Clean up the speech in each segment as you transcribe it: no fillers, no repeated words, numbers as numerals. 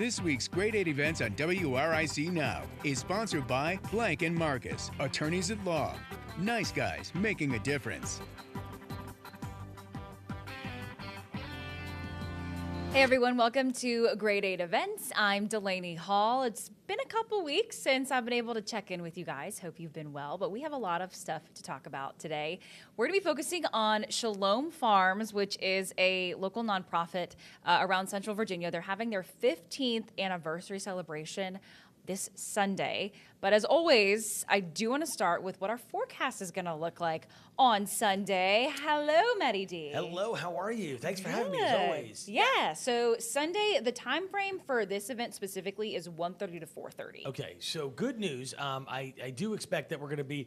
This week's Grade 8 Events on WRIC Now is sponsored by Blank & Marcus, attorneys at law. Nice guys making a difference. Hey everyone, welcome to Grade 8 Events. I'm Delaney Hall. It's been a couple weeks since I've been able to check in with you guys. Hope you've been well, but we have a lot of stuff to talk about today. We're going to be focusing on Shalom Farms, which is a local nonprofit around Central Virginia. They're having their 15th anniversary celebration this Sunday. But as always, I do want to start with what our forecast is going to look like on Sunday. Hello, Maddie D. Hello, how are you? Thanks for having me, as always. Yeah, so Sunday, the time frame for this event specifically is 1:30 to 4:30. Okay, so good news. I do expect that we're going to be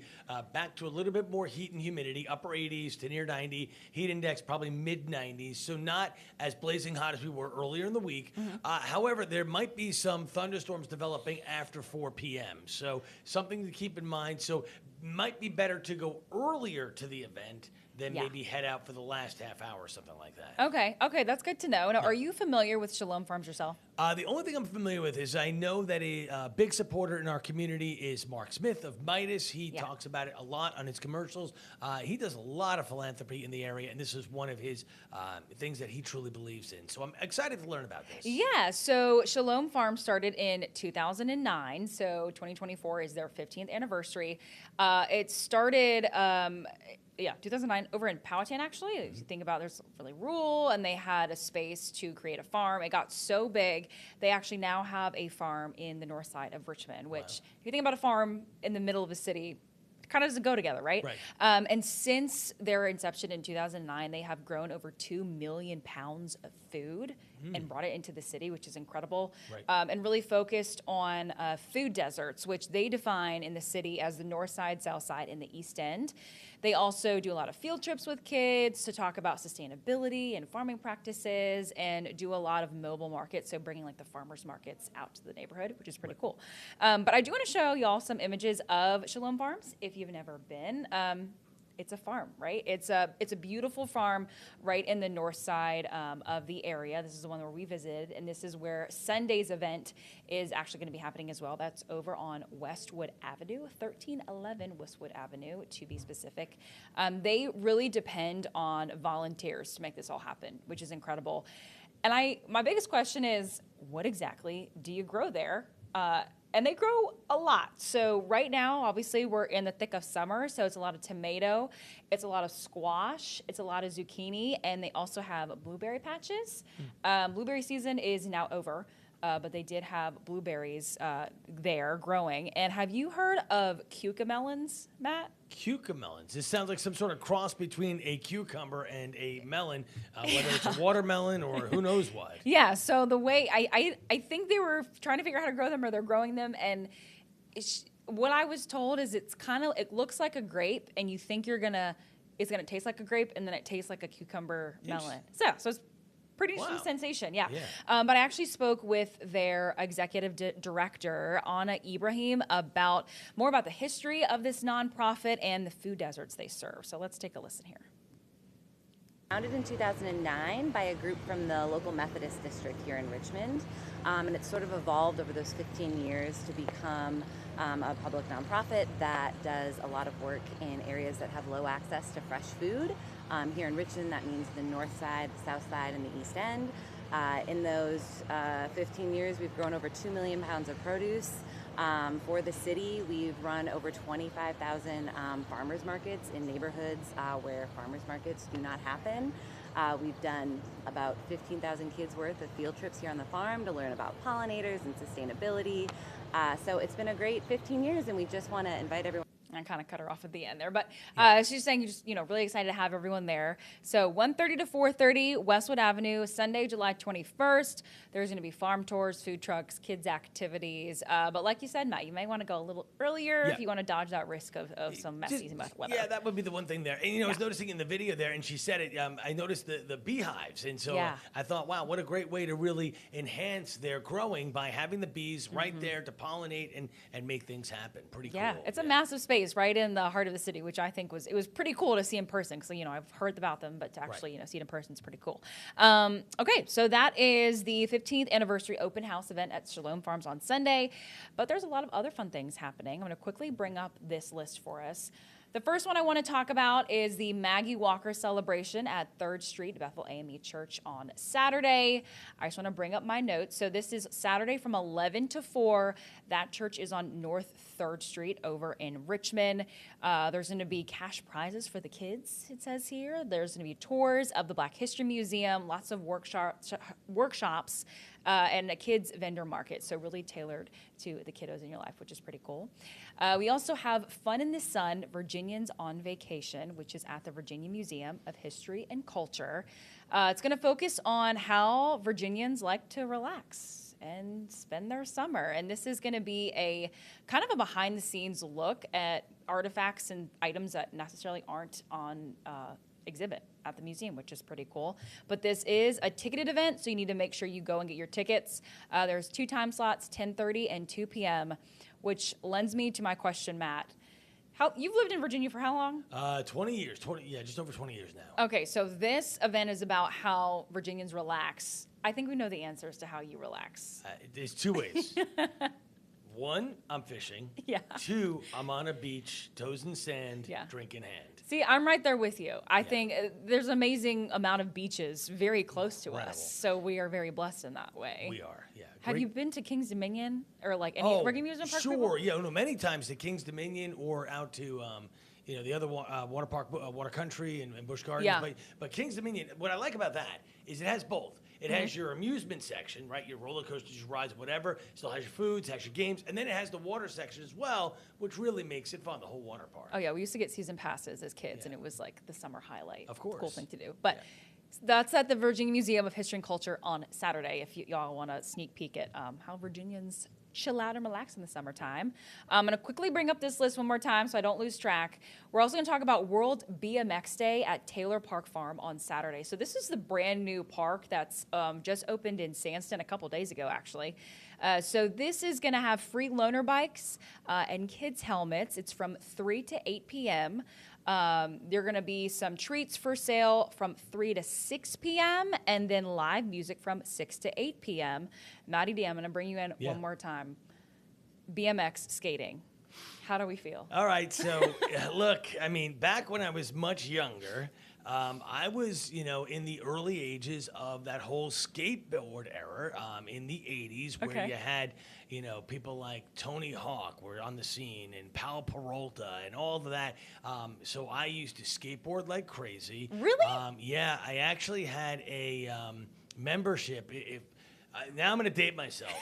back to a little bit more heat and humidity, upper 80s to near 90, heat index probably mid 90s, so not as blazing hot as we were earlier in the week. However, there might be some thunderstorms developing after 4 p.m., so something to keep in mind. So might be better to go earlier to the event than maybe head out for the last half hour or something like that. Okay, that's good to know. Now, are you familiar with Shalom Farms yourself? The only thing I'm familiar with is I know that a big supporter in our community is Mark Smith of Midas. He talks about it a lot on his commercials. He does a lot of philanthropy in the area, and this is one of his things that he truly believes in. So I'm excited to learn about this. Yeah, so Shalom Farms started in 2009, so 2024 is their 15th anniversary. It started... 2009 over in Powhatan, actually. If you think about it, there's really rural, and they had a space to create a farm. It got so big, they actually now have a farm in the north side of Richmond, which, if you think about a farm in the middle of a city, kind of doesn't go together, right? And since their inception in 2009, they have grown over 2 million pounds of food and brought it into the city, which is incredible. And really focused on food deserts, which they define in the city as the north side, south side, and the east end. They also do a lot of field trips with kids to talk about sustainability and farming practices, and do a lot of mobile markets, so bringing like the farmers markets out to the neighborhood, which is pretty cool. But I do want to show y'all some images of Shalom Farms if you've never been. It's a farm, right? It's a beautiful farm right in the north side of the area. This is the one where we visited, and this is where Sunday's event is actually going to be happening as well. That's over on Westwood Avenue, 1311 Westwood Avenue, to be specific. They really depend on volunteers to make this all happen, which is incredible. And my biggest question is, what exactly do you grow there? And they grow a lot. So right now, obviously, we're in the thick of summer, so it's a lot of tomato, it's a lot of squash, it's a lot of zucchini, and they also have blueberry patches. Blueberry season is now over, but they did have blueberries there growing. And have you heard of cucamelons, Matt? Cucamelons. This sounds like some sort of cross between a cucumber and a melon, whether it's a watermelon or who knows what. Yeah, so the way I think they were trying to figure out how to grow them, or they're growing them, and what I was told is it looks like a grape, and you think it's gonna taste like a grape, and then it tastes like a cucumber melon. So it's pretty sensation, yeah. But I actually spoke with their executive director, Anna Ibrahim, more about the history of this nonprofit and the food deserts they serve. So let's take a listen here. Founded in 2009 by a group from the local Methodist district here in Richmond, and it's sort of evolved over those 15 years to become a public nonprofit that does a lot of work in areas that have low access to fresh food. Here in Richmond, that means the north side, the south side, and the east end. In those 15 years, we've grown over 2 million pounds of produce. For the city, we've run over 25,000 farmers markets in neighborhoods where farmers markets do not happen. We've done about 15,000 kids worth of field trips here on the farm to learn about pollinators and sustainability. So it's been a great 15 years, and we just want to invite everyone. I kind of cut her off at the end there, but she's saying just really excited to have everyone there. So 1:30 to 4:30 Westwood Avenue, Sunday, July 21st. There's going to be farm tours, food trucks, kids activities. But like you said, Matt, you may want to go a little earlier if you want to dodge that risk of some messy weather. Yeah, that would be the one thing there. And I was noticing in the video there, and she said it. I noticed the beehives, and so I thought, wow, what a great way to really enhance their growing by having the bees right there to pollinate and make things happen. Pretty cool. Yeah, it's a massive space. cafes right in the heart of the city, which I think was pretty cool to see in person. Because I've heard about them, but to actually see it in person is pretty cool. Okay, so that is the 15th anniversary open house event at Shalom Farms on Sunday. But there's a lot of other fun things happening. I'm going to quickly bring up this list for us. The first one I want to talk about is the Maggie Walker celebration at 3rd Street Bethel AME Church on Saturday. I just want to bring up my notes. So this is Saturday from 11 to 4. That church is on North 3rd Street over in Richmond. There's going to be cash prizes for the kids, it says here. There's going to be tours of the Black History Museum, lots of workshops, and a kids vendor market, so really tailored to the kiddos in your life, which is pretty cool. We also have Fun in the Sun, Virginians on Vacation, which is at the Virginia Museum of History and Culture. It's going to focus on how Virginians like to relax and spend their summer. And this is going to be a kind of a behind-the-scenes look at artifacts and items that necessarily aren't on exhibit at the museum, which is pretty cool. But this is a ticketed event, so you need to make sure you go and get your tickets. There's 2 time slots, 10:30 and 2 p.m., which lends me to my question, Matt. You've lived in Virginia for how long? 20 years. Just over 20 years now. Okay, so this event is about how Virginians relax. I think we know the answers to how you relax. There's 2 ways. 1, I'm fishing. Yeah. 2, I'm on a beach, toes in sand, drink in hand. See, I'm right there with you. I think there's an amazing amount of beaches very close to us, so we are very blessed in that way. We are, yeah. Have you been to King's Dominion or like any Virginia Amusement Park? Sure, yeah, many times to King's Dominion or out to the other water park, Water Country and Busch Gardens. Yeah. But King's Dominion, what I like about that is it has both. It has your amusement section, right? Your roller coasters, your rides, whatever. Still has your foods, has your games, and then it has the water section as well, which really makes it fun. The whole water park. Oh yeah, we used to get season passes as kids, and it was like the summer highlight. Of course, cool thing to do. But that's at the Virginia Museum of History and Culture on Saturday. If y'all want to sneak peek at how Virginians chill out and relax in the summertime. I'm going to quickly bring up this list one more time so I don't lose track. We're also going to talk about World BMX Day at Taylor Park Farm on Saturday. So this is the brand new park that's just opened in Sandston a couple days ago, actually. So this is going to have free loaner bikes and kids' helmets. It's from 3 to 8 p.m. There are going to be some treats for sale from 3 to 6 p.m. and then live music from 6 to 8 p.m. Maddie D, I'm going to bring you in one more time. BMX skating. How do we feel? All right. So, look, I mean, back when I was much younger, I was, in the early ages of that whole skateboard era in the 80s where you had, people like Tony Hawk were on the scene and Pal Peralta and all of that. So I used to skateboard like crazy. Really? Yeah, I actually had a membership. Now I'm going to date myself.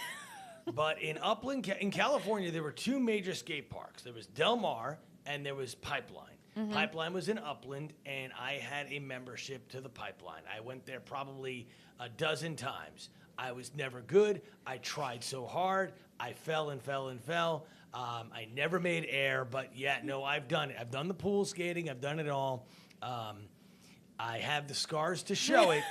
But in Upland, in California, there were 2 major skate parks. There was Del Mar and there was Pipeline. Mm-hmm. Pipeline was in Upland, and I had a membership to the Pipeline. I went there probably a dozen times. I was never good. I tried so hard. I fell and fell and fell. I never made air, but I've done it. I've done the pool skating. I've done it all. I have the scars to show it.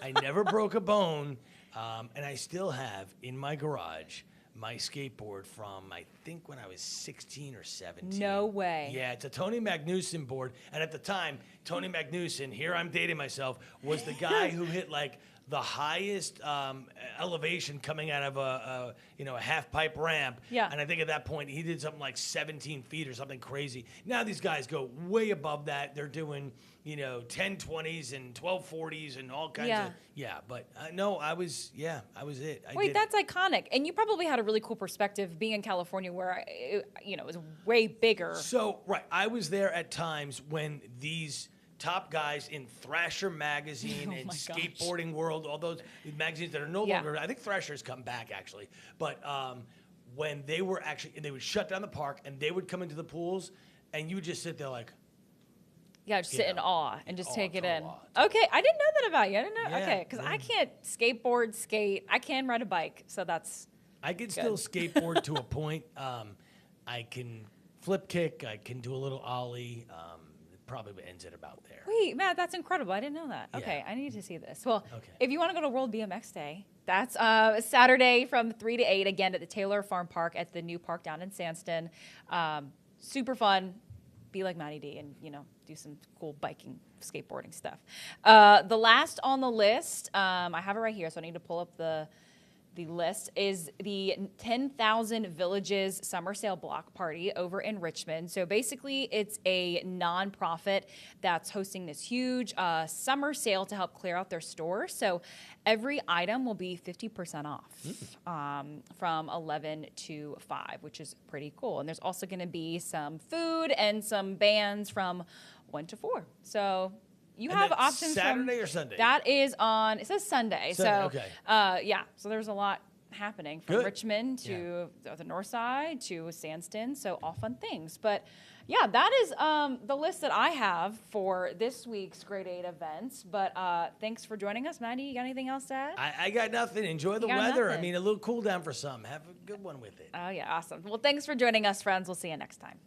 I never broke a bone, and I still have in my garage my skateboard from, I think, when I was 16 or 17. No way. Yeah, it's a Tony Magnuson board. And at the time, Tony Magnuson, here I'm dating myself, was the guy who hit, like, the highest elevation coming out of a half-pipe ramp. Yeah. And I think at that point, he did something like 17 feet or something crazy. Now these guys go way above that. They're doing, 1020s and 1240s and all kinds of. Yeah, but no, I was it. Wait, that's iconic. And you probably had a really cool perspective being in California where, it was way bigger. So, right, I was there at times when these top guys in Thrasher magazine and Skateboarding World, all those magazines that are no longer, I think Thrasher's come back actually, but when they were actually, they would shut down the park and they would come into the pools and you would just sit there like, just sit in awe and just take it in. Okay, I didn't know that about you. I didn't know. Yeah, okay, because I can't skateboard, skate. I can ride a bike, so that's I can still skateboard to a point. I can flip kick. I can do a little ollie. It probably ends at about there. Wait, Matt, that's incredible. I didn't know that. Okay, I need to see this. Well, if you want to go to World BMX Day, that's Saturday from 3 to 8, again at the Taylor Farm Park at the new park down in Sandston. super fun. Be like Maddie D and, do some cool biking, skateboarding stuff. The last on the list, I have it right here, so I need to pull up the list, is the 10,000 Villages Summer Sale Block Party over in Richmond. So basically, it's a nonprofit that's hosting this huge summer sale to help clear out their store. So every item will be 50% off from 11 to 5, which is pretty cool. And there's also going to be some food and some bands from 1 to 4. So you have options. Saturday or Sunday? That is on, it says Sunday. Sunday, so, okay. So there's a lot happening from Good. Richmond to the north side to Sandston. So all fun things. But yeah, that is the list that I have for this week's Grade 8 events. But thanks for joining us. Maddie, you got anything else to add? I got nothing. Enjoy the got weather. nothing. I mean, a little cool down for some. Have a good one with it. Oh, yeah. Awesome. Well, thanks for joining us, friends. We'll see you next time.